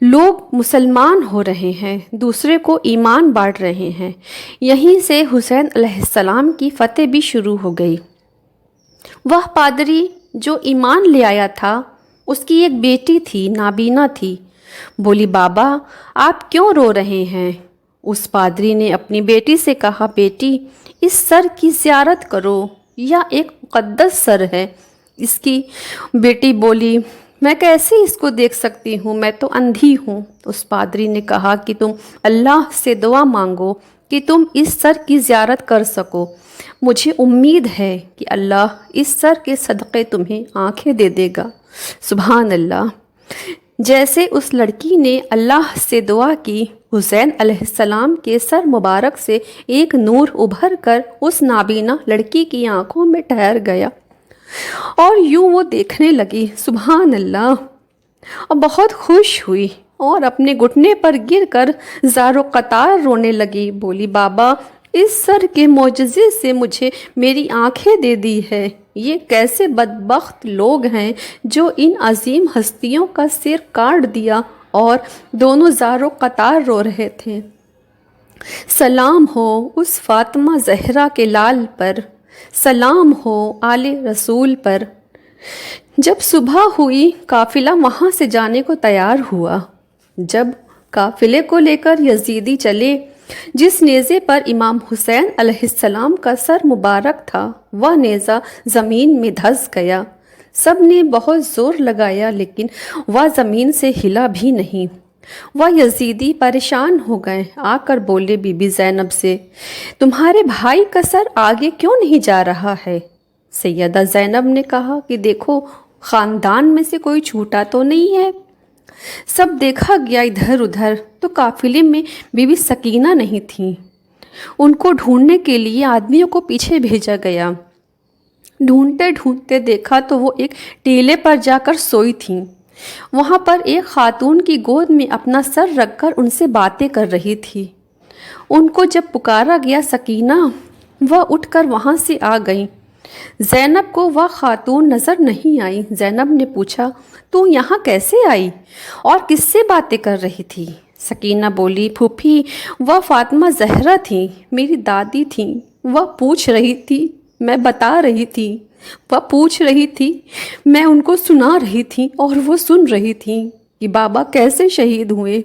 لوگ مسلمان ہو رہے ہیں، دوسرے کو ایمان بانٹ رہے ہیں۔ یہیں سے حسین علیہ السلام کی فتح بھی شروع ہو گئی۔ وہ پادری جو ایمان لے آیا تھا، اس کی ایک بیٹی تھی، نابینا تھی۔ بولی بابا آپ کیوں رو رہے ہیں؟ اس پادری نے اپنی بیٹی سے کہا بیٹی اس سر کی زیارت کرو، یہ ایک مقدس سر ہے۔ اس کی بیٹی بولی میں کیسے اس کو دیکھ سکتی ہوں، میں تو اندھی ہوں۔ اس پادری نے کہا کہ تم اللہ سے دعا مانگو کہ تم اس سر کی زیارت کر سکو، مجھے امید ہے کہ اللہ اس سر کے صدقے تمہیں آنکھیں دے دے گا۔ سبحان اللہ۔ جیسے اس لڑکی نے اللہ سے دعا کی، حسین علیہ السلام کے سر مبارک سے ایک نور ابھر کر اس نابینا لڑکی کی آنکھوں میں ٹھہر گیا، اور یوں وہ دیکھنے لگی۔ سبحان اللہ، اور بہت خوش ہوئی اور اپنے گھٹنے پر گر کر زار و قطار رونے لگی۔ بولی بابا اس سر کے معجزے سے مجھے میری آنکھیں دے دی ہے۔ یہ کیسے بدبخت لوگ ہیں جو ان عظیم ہستیوں کا سر کاٹ دیا اور دونوں زار و قطار رو رہے تھے۔ سلام ہو اس فاطمہ زہرا کے لال پر، سلام ہو آل رسول پر۔ جب صبح ہوئی قافلہ وہاں سے جانے کو تیار ہوا۔ جب قافلے کو لے کر یزیدی چلے، جس نیزے پر امام حسین علیہ السلام کا سر مبارک تھا وہ نیزہ زمین میں دھس گیا۔ سب نے بہت زور لگایا لیکن وہ زمین سے ہلا بھی نہیں۔ وہ یزیدی پریشان ہو گئے، آ کر بولے بی بی زینب سے تمہارے بھائی کا سر آگے کیوں نہیں جا رہا ہے؟ سیدہ زینب نے کہا کہ دیکھو خاندان میں سے کوئی چھوٹا تو نہیں ہے۔ سب دیکھا گیا ادھر ادھر تو قافلے میں بی بی سکینہ نہیں تھیں۔ ان کو ڈھونڈنے کے لیے آدمیوں کو پیچھے بھیجا گیا۔ ڈھونڈتے ڈھونڈتے دیکھا تو وہ ایک ٹیلے پر جا کر سوئی تھیں۔ وہاں پر ایک خاتون کی گود میں اپنا سر رکھ کر ان سے باتیں کر رہی تھی۔ ان کو جب پکارا گیا سکینہ، وہ اٹھ کر وہاں سے آ گئیں۔ زینب کو وہ خاتون نظر نہیں آئی۔ زینب نے پوچھا تو یہاں کیسے آئی اور کس سے باتیں کر رہی تھی؟ سکینہ بولی پھوپھی وہ فاطمہ زہرا تھیں، میری دادی تھیں، وہ پوچھ رہی تھی میں بتا رہی تھی، وہ پوچھ رہی تھی میں ان کو سنا رہی تھی اور وہ سن رہی تھیں کہ بابا کیسے شہید ہوئے،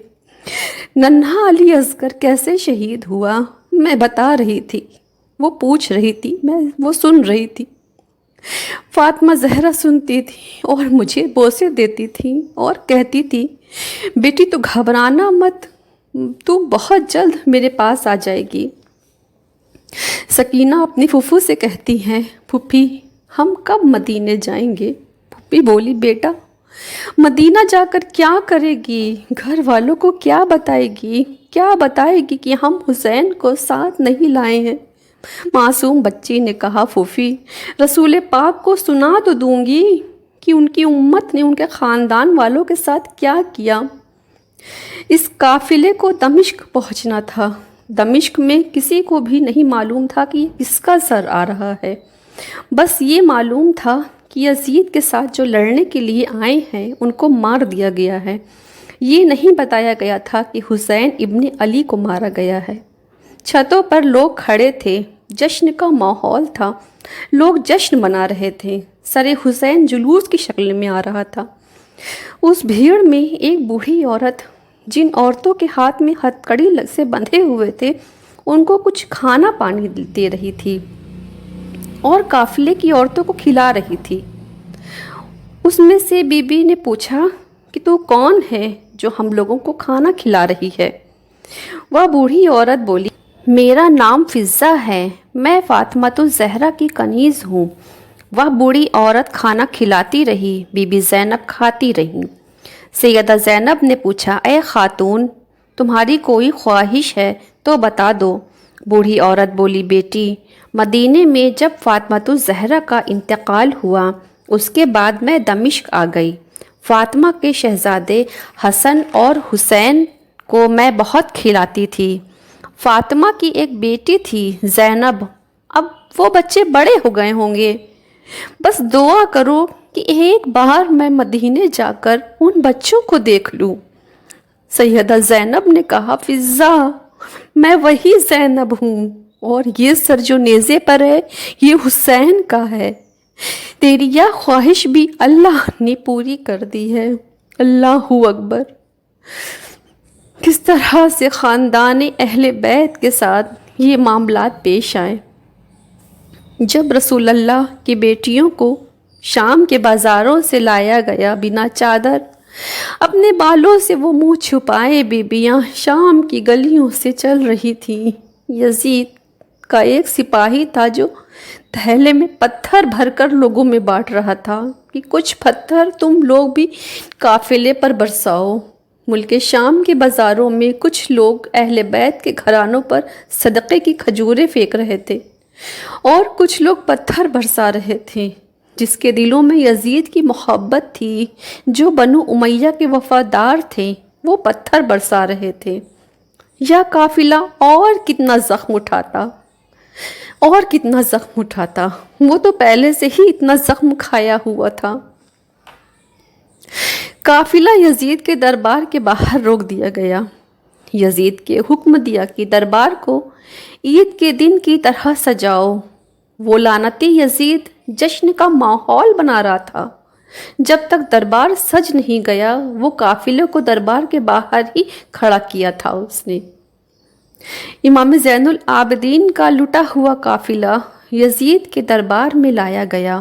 ننھا علی اصغر کیسے شہید ہوا، میں بتا رہی تھی، وہ پوچھ رہی تھی، میں وہ سن رہی تھی۔ فاطمہ زہرا سنتی تھی اور مجھے بوسے دیتی تھی اور کہتی تھی بیٹی تو گھبرانا مت، تو بہت جلد میرے پاس آ جائے گی۔ سکینہ اپنی پھوپھو سے کہتی ہیں پھوپھی ہم کب مدینے جائیں گے؟ پھوپھی بولی بیٹا مدینہ جا کر کیا کرے گی؟ گھر والوں کو کیا بتائے گی؟ کیا بتائے گی کہ ہم حسین کو ساتھ نہیں لائے ہیں؟ معصوم بچی نے کہا پھوپھی رسول پاک کو سنا تو دوں گی کہ ان کی امت نے ان کے خاندان والوں کے ساتھ کیا کیا۔ اس قافلے کو دمشق پہنچنا تھا۔ دمشق میں کسی کو بھی نہیں معلوم تھا کہ کس کا سر آ رہا ہے، بس یہ معلوم تھا کہ یزید کے ساتھ جو لڑنے کے لیے آئے ہیں ان کو مار دیا گیا ہے۔ یہ نہیں بتایا گیا تھا کہ حسین ابن علی کو مارا گیا ہے۔ چھتوں پر لوگ کھڑے تھے، جشن کا ماحول تھا، لوگ جشن منا رہے تھے، سر حسین جلوس کی شکل میں آ رہا تھا۔ اس بھیڑ میں ایک بوڑھی عورت، جن عورتوں کے ہاتھ میں ہتھ کڑی سے بندھے ہوئے تھے، ان کو کچھ کھانا پانی دے رہی تھی اور قافلے کی عورتوں کو کھلا رہی تھی۔ اس میں سے بی بی نے پوچھا کہ تو کون ہے جو ہم لوگوں کو کھانا کھلا رہی ہے؟ وہ بوڑھی عورت بولی میرا نام فضہ ہے، میں فاطمۃ الزہرا کی کنیز ہوں۔ وہ بوڑھی عورت کھانا کھلاتی رہی، بی بی زینب کھاتی رہی۔ سیدہ زینب نے پوچھا اے خاتون تمہاری کوئی خواہش ہے تو بتا دو۔ بوڑھی عورت بولی بیٹی مدینے میں جب فاطمۃ الزہرا کا انتقال ہوا اس کے بعد میں دمشق آ گئی۔ فاطمہ کے شہزادے حسن اور حسین کو میں بہت کھلاتی تھی۔ فاطمہ کی ایک بیٹی تھی زینب، اب وہ بچے بڑے ہو گئے ہوں گے، بس دعا کرو کہ ایک بار میں مدینے جا کر ان بچوں کو دیکھ لوں۔ سیدہ زینب نے کہا فضا میں وہی زینب ہوں، اور یہ سر جو نیزے پر ہے یہ حسین کا ہے۔ تیری یہ خواہش بھی اللہ نے پوری کر دی ہے۔ اللہ اکبر۔ کس طرح سے خاندان اہل بیت کے ساتھ یہ معاملات پیش آئے۔ جب رسول اللہ کی بیٹیوں کو شام کے بازاروں سے لایا گیا بنا چادر، اپنے بالوں سے وہ منہ چھپائے بیبیاں شام کی گلیوں سے چل رہی تھیں۔ یزید کا ایک سپاہی تھا جو تھیلے میں پتھر بھر کر لوگوں میں بانٹ رہا تھا کہ کچھ پتھر تم لوگ بھی قافلے پر برساؤ۔ ملک شام کے بازاروں میں کچھ لوگ اہل بیت کے گھرانوں پر صدقے کی کھجوریں پھینک رہے تھے اور کچھ لوگ پتھر برسا رہے تھے۔ جس کے دلوں میں یزید کی محبت تھی، جو بنو امیہ کے وفادار تھے، وہ پتھر برسا رہے تھے۔ یا قافلہ اور کتنا زخم اٹھاتا، اور کتنا زخم اٹھاتا، وہ تو پہلے سے ہی اتنا زخم کھایا ہوا تھا۔ قافلہ یزید کے دربار کے باہر روک دیا گیا۔ یزید کے حکم دیا کہ دربار کو عید کے دن کی طرح سجاؤ۔ وہ لعنتی یزید جشن کا ماحول بنا رہا تھا۔ جب تک دربار سج نہیں گیا، وہ قافلے کو دربار کے باہر ہی کھڑا کیا تھا اس نے۔ امام زین العابدین کا لٹا ہوا قافلہ یزید کے دربار میں لایا گیا۔